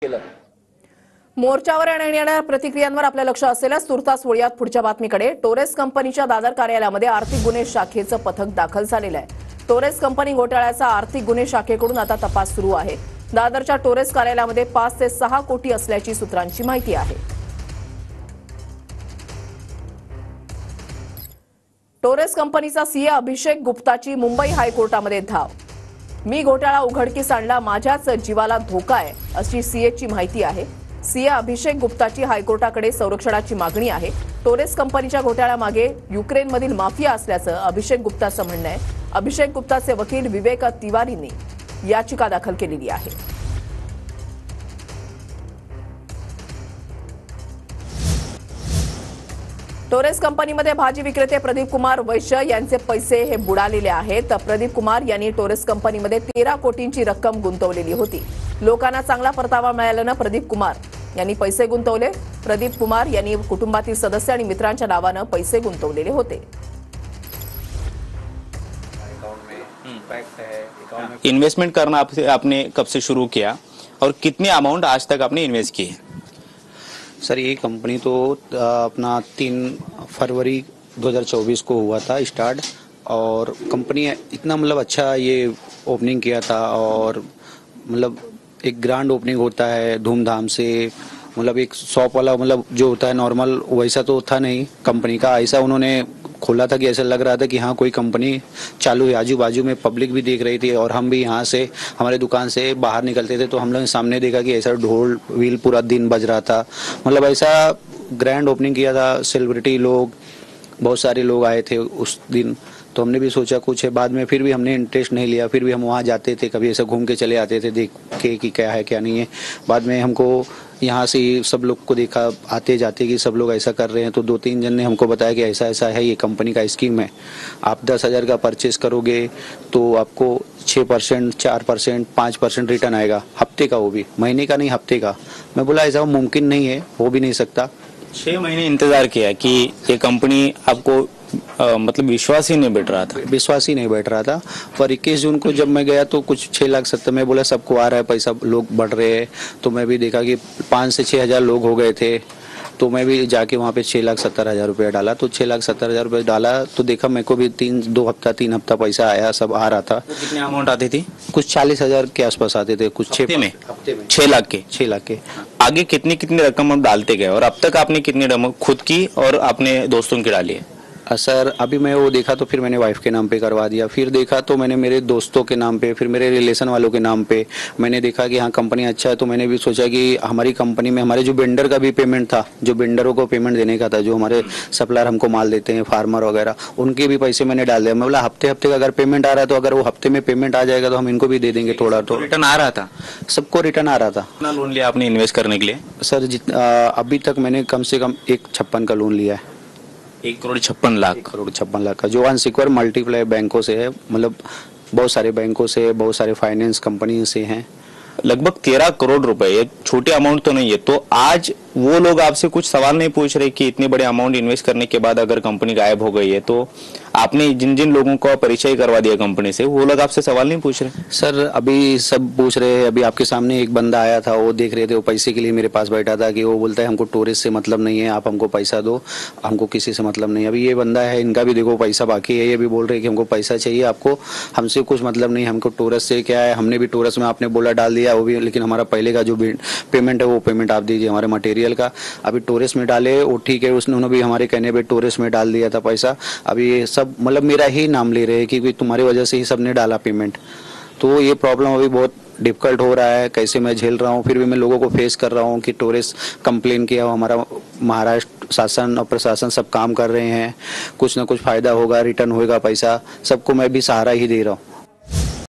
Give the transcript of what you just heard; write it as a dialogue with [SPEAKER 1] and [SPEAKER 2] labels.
[SPEAKER 1] केलं।
[SPEAKER 2] मोर्चावर येणाऱ्या प्रतिक्रियांवर आपलं लक्ष असलेल्याच तुर्तास वळूयात पुढच्या बातमीकडे। टोरेस कंपनीच्या दादर कार्यालयामध्ये आर्थिक गुन्हे शाखेचं पथक दाखल झालेलं आहे। टोरेस कंपनी घोटाळ्याचा आर्थिक गुन्हे शाखेकडून आता तपास सुरू आहे। दादरच्या टोरेस कार्यालयामध्ये 5 ते 6 कोटी असल्याची सूत्रांची माहिती आहे। टोरेस कंपनीचा सीए अभिषेक गुप्ताची मुंबई हायकोर्टामध्ये धाव। मी घोटाळा उघडकीस आणला, माझ्याच जीवाला धोका आहे अशी सीएची माहिती आहे। सीए अभिषेक गुप्ताची हायकोर्टाकडे संरक्षणाची मागणी आहे। टोरेस कंपनीच्या घोटाळ्यामागे युक्रेनमधील माफिया असल्याचं अभिषेक गुप्ताचं म्हणणं आहे। अभिषेक गुप्ताचे वकील विवेक तिवारींनी याचिका दाखल केलेली आहे। टोरेस कंपनीमध्ये भाजी विक्रेते प्रदीप कुमार वैश्य यांचे पैसे हे बुडालेले आहेत। प्रदीप कुमार यांनी टोरेस कंपनीमध्ये 13 कोटींची रक्कम गुंतवलेली होती। लोकांना चांगला परतावा मिळाल्यानं प्रदीप कुमार यांनी पैसे गुंतवले। प्रदीप कुमार यांनी कुटुंबातील सदस्य आणि मित्रांच्या नावानं पैसे गुंतवलेले होते।
[SPEAKER 3] इन्वेस्टमेंट करना आपने कब से शुरू किया और कितनी अमाउंट आज तक आपने इन्वेस्ट की है?
[SPEAKER 4] सर ये कंपनी तो अपना 3 फरवरी 2024 को हुआ था स्टार्ट, और कंपनी इतना मतलब अच्छा ये ओपनिंग किया था, और मतलब एक ग्रैंड ओपनिंग होता है धूमधाम से, मतलब एक शॉप वाला मतलब जो होता है नॉर्मल वैसा तो था नहीं कंपनी का। ऐसा उन्होंने खोला था कि ऐसा लग रहा था कि हाँ कोई कंपनी चालू है। आजू बाजू में पब्लिक भी देख रही थी, और हम भी यहाँ से हमारे दुकान से बाहर निकलते थे तो हम लोग सामने देखा कि ऐसा ढोल व्हील पूरा दिन बज रहा था। मतलब ऐसा ग्रैंड ओपनिंग किया था, सेलिब्रिटी लोग बहुत सारे लोग आए थे उस दिन। तो हमने भी सोचा कुछ है, बाद में फिर भी हमने इंटरेस्ट नहीं लिया। फिर भी हम वहाँ जाते थे, कभी ऐसा घूम के चले आते थे देख के कि क्या है क्या नहीं है। बाद में हमको यहाँ से सब लोग को देखा आते जाते कि सब लोग ऐसा कर रहे हैं, तो 2-3 जन ने हमको बताया कि ऐसा ऐसा है, ये कंपनी का स्कीम है। आप 10,000 का परचेस करोगे तो आपको 6%, 4%, 5% रिटर्न आएगा हफ्ते का, वो भी महीने का नहीं हफ्ते का। मैं बोला ऐसा मुमकिन नहीं है, हो भी नहीं सकता।
[SPEAKER 3] 6 महीने इंतजार किया कि ये कंपनी आपको मतलब विश्वास ही नहीं बैठ रहा था।
[SPEAKER 4] विश्वास ही नहीं बैठ रहा था। पर 21 जून को जब मैं गया तो कुछ 6,70,000 में बोला सबको आ रहा है पैसा, लोग बढ़ रहे हैं। तो मैं भी देखा कि 5 से 6,000 लोग हो गए थे, तो मैं भी जाके वहाँ पे 6,70,000 रुपये डाला। तो 6,70,000 रुपये डाला तो देखा मेरे को भी 3 हफ्ता पैसा आया, सब आ रहा था।
[SPEAKER 3] तो कितनी अमाउंट आती थी?
[SPEAKER 4] कुछ 40,000 के आसपास आते थे, कुछ
[SPEAKER 3] हफ्ते में
[SPEAKER 4] 6
[SPEAKER 3] लाख के।
[SPEAKER 4] 6 लाख के।
[SPEAKER 3] आगे कितनी कितनी रकम आप डालते गए और अब तक आपने कितनी रकम खुद की और अपने दोस्तों की डाली है?
[SPEAKER 4] सर अभी मैं वो देखा तो फिर मैंने वाइफ के नाम पे करवा दिया। फिर देखा तो मैंने मेरे दोस्तों के नाम पे, फिर मेरे रिलेशन वालों के नाम पे। मैंने देखा कि हाँ कंपनी अच्छा है, तो मैंने भी सोचा कि हमारी कंपनी में हमारे जो वेंडर का भी पेमेंट था, जो वेंडरों को पेमेंट देने का था, जो हमारे सप्लायर हमको माल देते हैं फार्मर वगैरह, उनके भी पैसे मैंने डाल दिया। मैं बोला हफ्ते हफ्ते का अगर पेमेंट आ रहा है तो अगर वो हफ्ते में पेमेंट आ जाएगा तो हम इनको भी दे देंगे थोड़ा। तो
[SPEAKER 3] रिटर्न आ रहा था?
[SPEAKER 4] सबको रिटर्न आ रहा था।
[SPEAKER 3] कितना लोन लिया आपने इन्वेस्ट करने के लिए?
[SPEAKER 4] सर अभी तक मैंने कम से कम 1,56 का लोन लिया है।
[SPEAKER 3] 1,56,00,000।
[SPEAKER 4] 1,56,00,000 का, जो अनसिक्योर मल्टीप्लाई बैंकों से है, मतलब बहुत सारे बैंकों से, बहुत सारे फाइनेंस कंपनी से हैं।
[SPEAKER 3] लगभग 13 करोड़ रुपए, ये छोटी अमाउंट तो नहीं है। तो आज वो लोग आपसे कुछ सवाल नहीं पूछ रहे कि इतने बड़े अमाउंट इन्वेस्ट करने के बाद अगर कंपनी गायब हो गई है, तो आपने जिन जिन लोगों को परिचय करवा दिया कंपनी से, वो लोग आपसे सवाल नहीं पूछ रहे?
[SPEAKER 4] सर अभी सब पूछ रहे हैं। अभी आपके सामने एक बंदा आया था, वो देख रहे थे, वो पैसे के लिए मेरे पास बैठा था कि वो बोलता है हमको टूरिस्ट से मतलब नहीं है, आप हमको पैसा दो, हमको किसी से मतलब नहीं है। अभी ये बंदा है, इनका भी देखो पैसा बाकी है, ये भी बोल रहे हैं कि हमको पैसा चाहिए, आपको हमसे कुछ मतलब नहीं, हमको टूरिस्ट से क्या है। हमने भी टूरिस्ट में आपने बोला डाल दिया वो भी, लेकिन हमारा पहले का जो पेमेंट है वो पेमेंट आप दीजिए हमारे मटेरियल का। अभी टूरिस्ट में डाले वो ठीक है, उसने भी हमारे कहने पे टूरिस्ट में डाल दिया था पैसा। अभी ये सब मतलब मेरा ही नाम ले रहे हैं कि तुम्हारी वजह से ही सबने डाला पेमेंट। तो ये प्रॉब्लम अभी बहुत डिफिकल्ट हो रहा है, कैसे मैं झेल रहा हूँ। फिर भी मैं लोगों को फेस कर रहा हूँ कि टूरिस्ट कंप्लेन किया, हमारा महाराष्ट्र शासन और प्रशासन सब काम कर रहे हैं, कुछ ना कुछ फायदा होगा, रिटर्न होगा पैसा, सबको मैं भी सहारा ही दे रहा हूँ।